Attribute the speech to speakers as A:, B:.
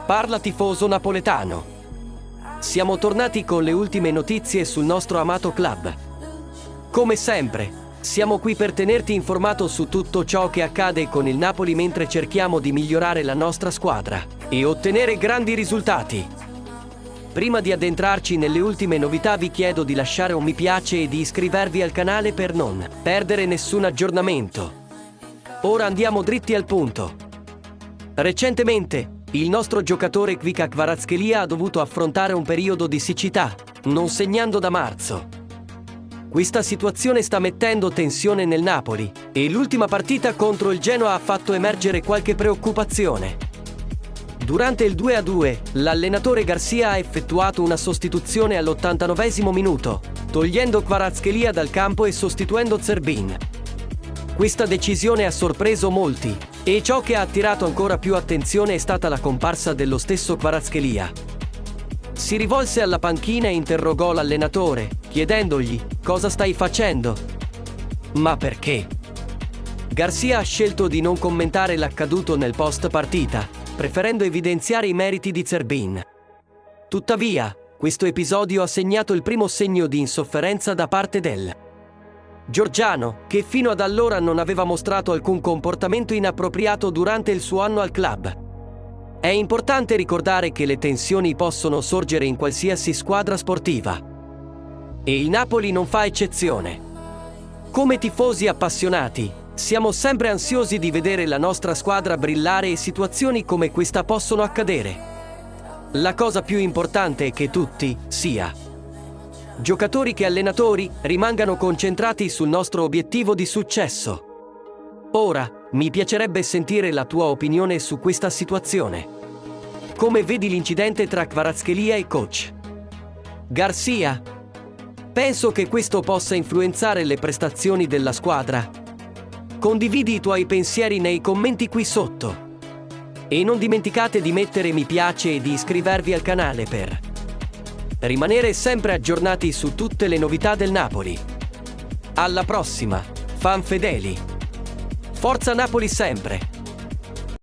A: Parla tifoso napoletano. Siamo tornati con le ultime notizie sul nostro amato club. Come sempre, siamo qui per tenerti informato su tutto ciò che accade con il Napoli mentre cerchiamo di migliorare la nostra squadra e ottenere grandi risultati. Prima di addentrarci nelle ultime novità vi chiedo di lasciare un mi piace e di iscrivervi al canale per non perdere nessun aggiornamento. Ora andiamo dritti al punto. Recentemente, il nostro giocatore Kvicha Kvaratskhelia ha dovuto affrontare un periodo di siccità, non segnando da marzo. Questa situazione sta mettendo tensione nel Napoli e l'ultima partita contro il Genoa ha fatto emergere qualche preoccupazione. Durante il 2-2, l'allenatore Garcia ha effettuato una sostituzione all'89esimo minuto, togliendo Kvaratskhelia dal campo e sostituendo Zerbin. Questa decisione ha sorpreso molti, e ciò che ha attirato ancora più attenzione è stata la comparsa dello stesso Kvaratskhelia. Si rivolse alla panchina e interrogò l'allenatore, chiedendogli: «Cosa stai facendo?» «Ma perché?» Garcia ha scelto di non commentare l'accaduto nel post partita, preferendo evidenziare i meriti di Zerbin. Tuttavia, questo episodio ha segnato il primo segno di insofferenza da parte del georgiano, che fino ad allora non aveva mostrato alcun comportamento inappropriato durante il suo anno al club. È importante ricordare che le tensioni possono sorgere in qualsiasi squadra sportiva. E il Napoli non fa eccezione. Come tifosi appassionati, siamo sempre ansiosi di vedere la nostra squadra brillare e situazioni come questa possono accadere. La cosa più importante è che tutti, sia giocatori che allenatori, rimangano concentrati sul nostro obiettivo di successo. Ora, mi piacerebbe sentire la tua opinione su questa situazione. Come vedi l'incidente tra Kvaratskhelia e coach Garcia? Penso che questo possa influenzare le prestazioni della squadra? Condividi i tuoi pensieri nei commenti qui sotto. E non dimenticate di mettere mi piace e di iscrivervi al canale per rimanere sempre aggiornati su tutte le novità del Napoli. Alla prossima, fan fedeli! Forza Napoli sempre!